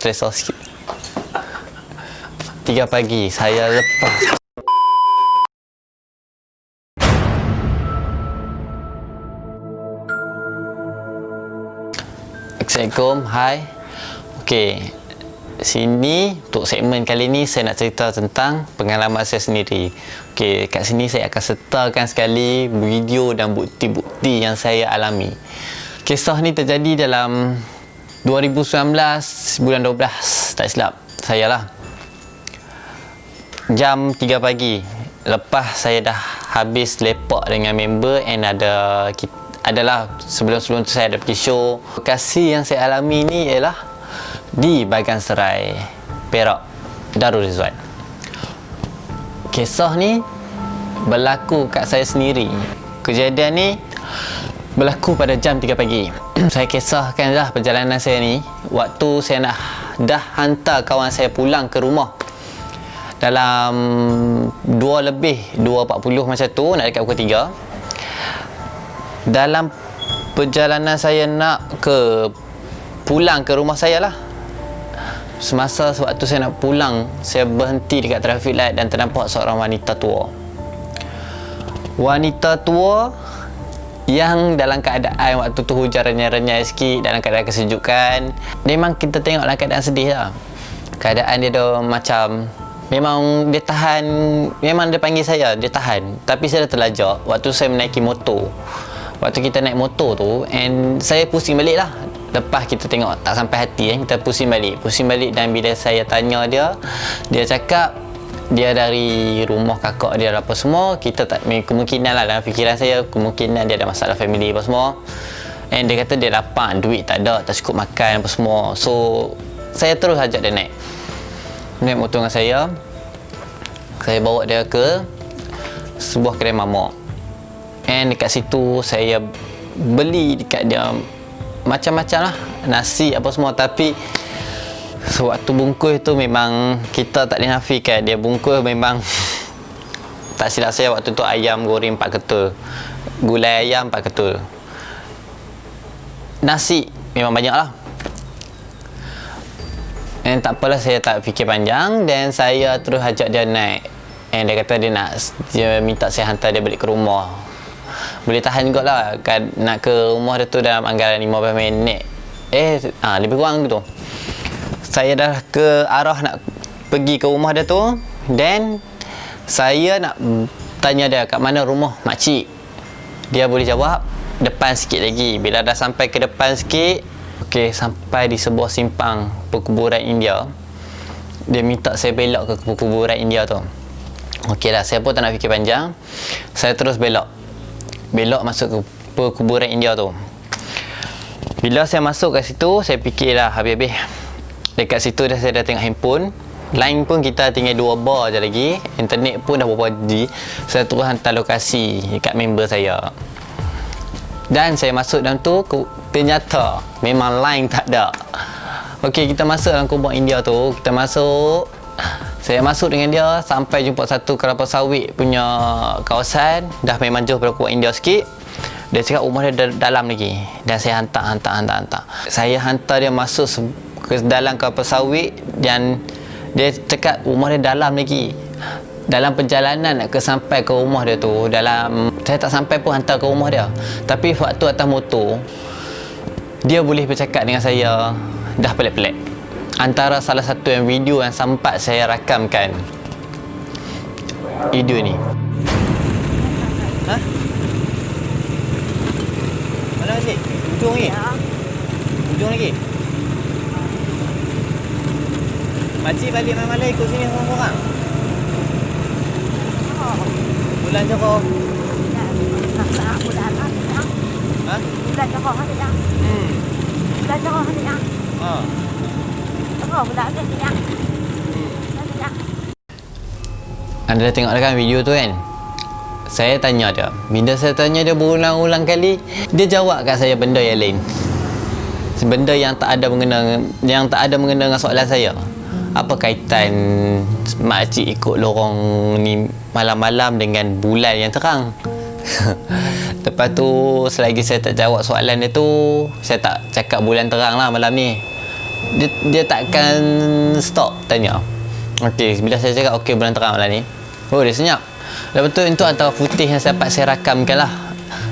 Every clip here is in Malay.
selesa sikit. 3 pagi saya lepas. Assalamualaikum, hai. Okey, sini untuk segmen kali ni saya nak cerita tentang pengalaman saya sendiri. Okey, kat sini saya akan sertakan sekali video dan bukti-bukti yang saya alami. Kisah ni terjadi dalam 2019 bulan 12, tak silap saya lah. Jam 3 pagi lepas saya dah habis lepak dengan member and adalah sebelum tu saya ada pergi show. Lokasi yang saya alami ni ialah di Bagan Serai, Perak, Darul Rizwan. Kisah ni berlaku kat saya sendiri. Kejadian ni berlaku pada jam 3 pagi. Saya kisahkanlah perjalanan saya ni waktu saya dah hantar kawan saya pulang ke rumah. Dalam 2:40 macam tu, nak dekat pukul 3. Dalam perjalanan saya nak pulang ke rumah saya lah, semasa sewaktu saya nak pulang, saya berhenti dekat traffic light dan ternampak seorang wanita tua. Wanita tua yang dalam keadaan waktu tu hujan renyai-renyai sikit, dalam keadaan kesejukan. Memang kita tengok dalam keadaan sedih lah. Keadaan dia dah macam, memang dia tahan, memang dia panggil saya, dia tahan. Tapi saya dah terlajak waktu saya menaiki motor. Waktu kita naik motor tu, and saya pusing balik lah. Lepas kita tengok tak sampai hati, kita pusing balik. Dan bila saya tanya dia cakap dia dari rumah kakak dia apa semua. Kita tak, kemungkinan lah dalam fikiran saya, kemungkinan dia ada masalah family apa semua. And dia kata dia lapang, duit tak ada, tak cukup makan apa semua. So saya terus ajak dia naik motor dengan saya. Saya bawa dia ke sebuah kedai mamak. And dekat situ saya beli dekat dia macam-macam lah, nasi apa semua. Tapi sewaktu bungkus tu memang kita tak boleh nafikan, dia bungkus memang tak silap saya waktu tu ayam goreng 4 ketul, gulai ayam 4 ketul, nasi memang banyak lah. And tak apalah, saya tak fikir panjang dan saya terus ajak dia naik. And dia kata dia minta saya hantar dia balik ke rumah. Boleh tahan jugalah kan, nak ke rumah dia tu dalam anggaran 15 minit. Lebih kurang gitu. Saya dah ke arah nak pergi ke rumah dia tu, dan saya nak tanya dia kat mana rumah makcik. Dia boleh jawab depan sikit lagi. Bila dah sampai ke depan sikit, okey, sampai di sebuah simpang perkuburan India. Dia minta saya belok ke perkuburan India tu. Okey lah, saya pun tak nak fikir panjang. Saya terus belok masuk ke perkuburan India tu. Bila saya masuk kat situ, saya fikirlah habis-habis. Dekat situ saya dah tengok handphone. Line pun kita tinggal 2 bar je lagi. Internet pun dah berapa G. Saya terus hantar lokasi dekat member saya. Dan saya masuk dalam tu, ternyata memang line tak ada. Okey, kita masuk dalam kubur India tu. Saya masuk dengan dia sampai jumpa satu kelapa sawit punya kawasan. Dah memang jauh daripada kubur India sikit. Dia cakap rumah dia dalam lagi. Dan saya hantar. Saya hantar dia masuk ke dalam kelapa sawit, dan dia cakap rumah dia dalam lagi. Dalam perjalanan nak sampai ke rumah dia tu, saya tak sampai pun hantar ke rumah dia. Tapi waktu atas motor, dia boleh bercakap dengan saya. Dah pelik-pelik. Antara salah satu video yang sempat saya rakamkan, video ni. Mana masih? Ujung lagi? Ujung lagi? Makcik balik malam-malam ikut sini sama korang? Bulan Johor. Bulan Johor ada yang? Bulan Johor ada yang? Anda dah tengok kan video tu kan? Saya tanya dia. Bila saya tanya dia berulang-ulang kali, dia jawab kat saya benda yang lain. Benda yang tak ada mengena dengan soalan saya. Apa kaitan makcik ikut lorong ni malam-malam dengan bulan yang terang? Lepas tu selagi saya tak jawab soalan dia tu, saya tak cakap bulan terang lah malam ni. dia takkan stop tanya. Okey, bila saya cakap okey bulan terang malam ni, oh dia senyap. Lepas tu itu antara footage yang dapat saya rakamkan lah.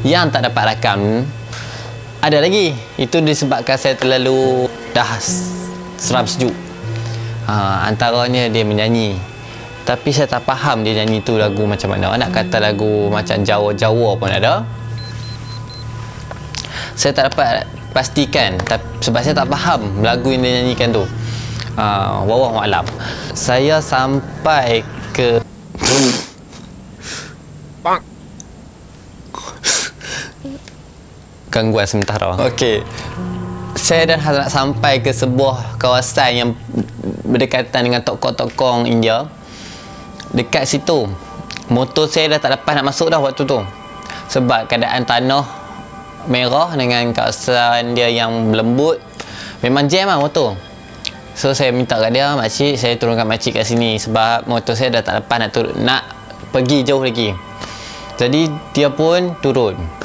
Yang tak dapat rakam ada lagi. Itu disebabkan saya terlalu dah seram sejuk. Antaranya dia menyanyi, tapi saya tak faham dia nyanyi tu lagu macam mana. Nak kata lagu macam Jawa-Jawa pun ada, saya tak dapat pastikan, sebab saya tak faham lagu yang dia nyanyikan tu. Wallahu a'lam. Saya sampai ke gangguan sementara. Okey, saya dah nak sampai ke sebuah kawasan yang berdekatan dengan tokong-tokong India. Dekat situ motor saya dah tak lepas nak masuk dah waktu tu, sebab keadaan tanah merah dengan kawasan dia yang lembut, memang jam lah motor. So saya minta kat dia, makcik saya turunkan makcik kat sini sebab motor saya dah tak lepas nak pergi jauh lagi. Jadi dia pun turun.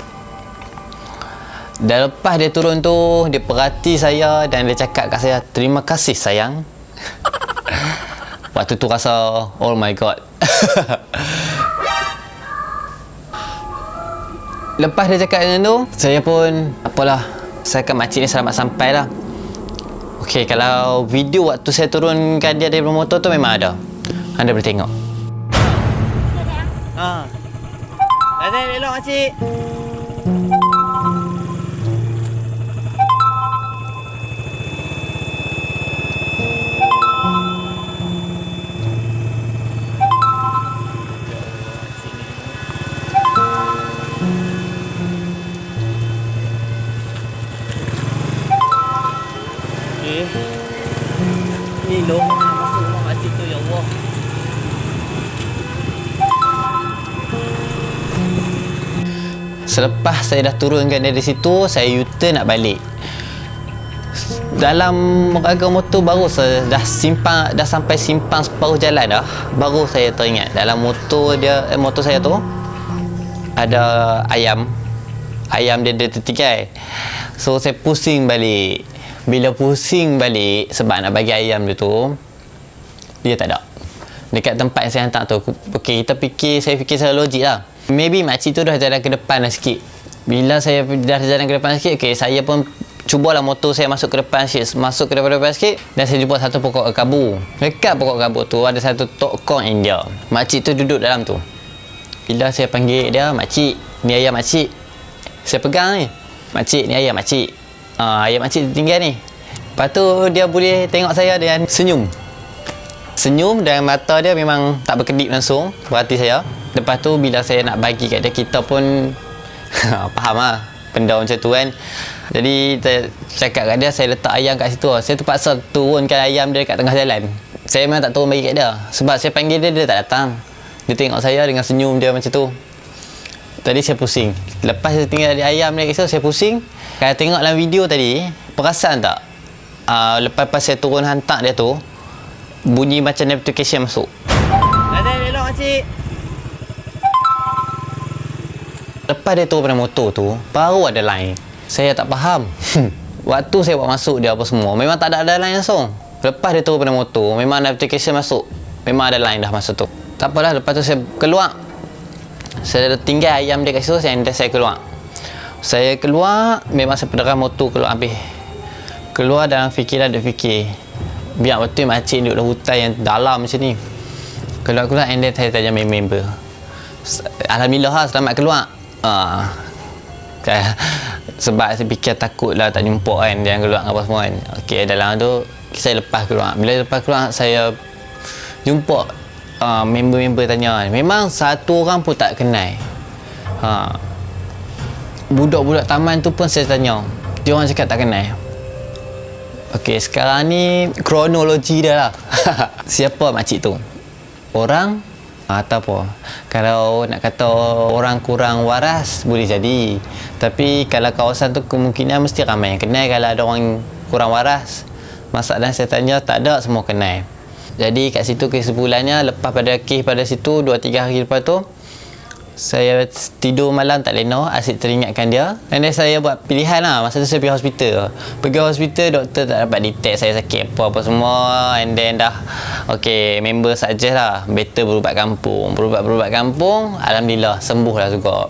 Dan lepas dia turun tu, dia perhati saya dan dia cakap kat saya, terima kasih sayang. Waktu tu rasa oh my god. Lepas dia cakap macam tu, saya pun apalah, saya kat makcik ni selamat sampai lah. Okey, kalau video waktu saya turunkan dia dari motor tu memang ada, anda boleh tengok. Dah elok makcik. Ni lorong nak masuk rumah makcik tu, ya Allah. Selepas saya dah turunkan dari situ, saya U-turn nak balik. Dalam raga motor baru saya dah sampai simpang separuh jalan dah, baru saya teringat dalam motor dia, motor saya tu ada ayam dia tertinggal. So saya pusing balik. Bila pusing balik sebab nak bagi ayam dia tu, dia tak ada dekat tempat yang saya hantar tu. Okey, saya fikir secara logik lah, maybe makcik tu dah jalan ke depan lah sikit. Bila saya dah jalan ke depan sikit, okey, saya pun cubalah motor saya masuk ke depan sikit, sikit, dan saya jumpa satu pokok kabu. Dekat pokok kabu tu ada satu tokong India. Makcik tu duduk dalam tu. Bila saya panggil dia, makcik, ni ayam makcik. Saya pegang ni, makcik, ni ayam makcik. Ayam makcik tinggal ni. Lepas tu dia boleh tengok saya dan senyum dan mata dia memang tak berkedip langsung perhati saya. Lepas tu bila saya nak bagi kat dia, kita pun faham lah benda macam tu kan. Jadi saya cakap kat dia, saya letak ayam kat situ. Saya terpaksa turunkan ayam dia kat tengah jalan. Saya memang tak turun bagi kat dia, sebab saya panggil dia, dia tak datang. Dia tengok saya dengan senyum dia macam tu. Tadi saya pusing. Lepas saya tinggal di ayam dia kat situ, saya pusing. Kalau tengok dalam video tadi, perasan tak? Lepas saya turun hantar dia tu, bunyi macam notification masuk. Dah elok makcik. Lepas dia turun pada motor tu, baru ada line. Saya tak faham. Waktu saya buat masuk dia apa semua, memang tak ada line langsung. Lepas dia turun pada motor, memang notification masuk. Memang ada line dah masa tu. Tak apalah, lepas tu saya keluar. Saya tinggal ayam dia kat situ, saya keluar. Saya keluar, memang saya pederam motor keluar habis. Keluar dalam fikiran dia fikir, biar betul makcik duduk dalam hutan yang dalam macam ni. Keluar and then saya tanya member. Alhamdulillah lah, selamat keluar. Sebab saya fikir takut lah tak jumpa kan, dia keluar apa semua kan. Okey, dalam tu saya lepas keluar. Bila lepas keluar, saya jumpa member-member tanya. Memang satu orang pun tak kenal. Budak-budak taman tu pun saya tanya, dia orang cakap tak kenal. Okey, sekarang ni kronologi dia lah. Siapa makcik tu? Orang atau apa? Kalau nak kata orang kurang waras, boleh jadi. Tapi kalau kawasan tu kemungkinan mesti ramai yang kenal. Kalau ada orang kurang waras, masalah saya tanya, tak ada, semua kenal. Jadi kat situ kesimpulannya, lepas pada kes pada situ 2-3 hari lepas tu, Saya tidur malam tak lena, asyik teringatkan dia. Dan then saya buat pilihan lah. Masa tu saya pergi hospital. Pergi hospital, doktor tak dapat detect saya sakit apa-apa semua. And then dah, okay, member suggest lah, better berubat kampung. Berubat kampung, alhamdulillah, sembuh lah juga.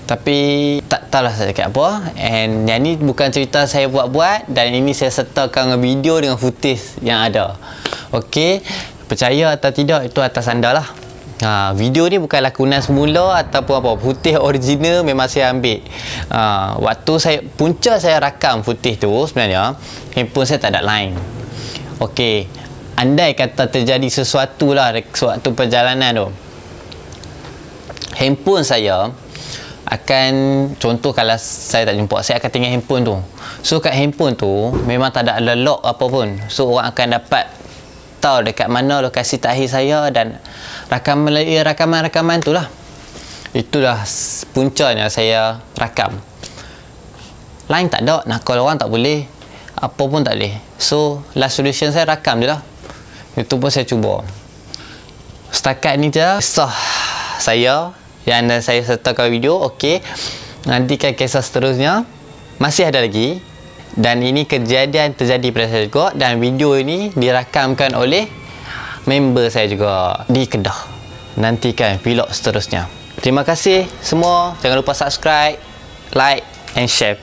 Tapi tak tahulah saya cakap apa. And yang ni bukan cerita saya buat-buat. Dan ini saya sertakan video dengan footage yang ada. Okay, percaya atau tidak, itu atas anda lah. Video ni bukan lakonan semula ataupun apa. Footage original memang saya ambil. Waktu saya punca saya rakam footage tu, sebenarnya handphone saya tak ada line. Okey, andai kata terjadi sesuatu lah sewaktu perjalanan tu, handphone saya akan, contoh kalau saya tak jumpa, saya akan tinggal handphone tu. So kat handphone tu memang tak ada lock apa pun. So orang akan dapat tahu dekat mana lokasi takhir saya dan rakaman tu lah. Itulah puncanya saya rakam. Line tak ada, nak call orang tak boleh, apa pun tak boleh. So last solution saya rakam je lah. Itu pun saya cuba. Setakat ni je kisah saya yang saya sertakan video. Okey, nantikan kisah seterusnya, masih ada lagi. Dan ini kejadian terjadi pada saya juga. Dan video ini dirakamkan oleh member saya juga di Kedah. Nantikan vlog seterusnya. Terima kasih semua. Jangan lupa subscribe, like and share.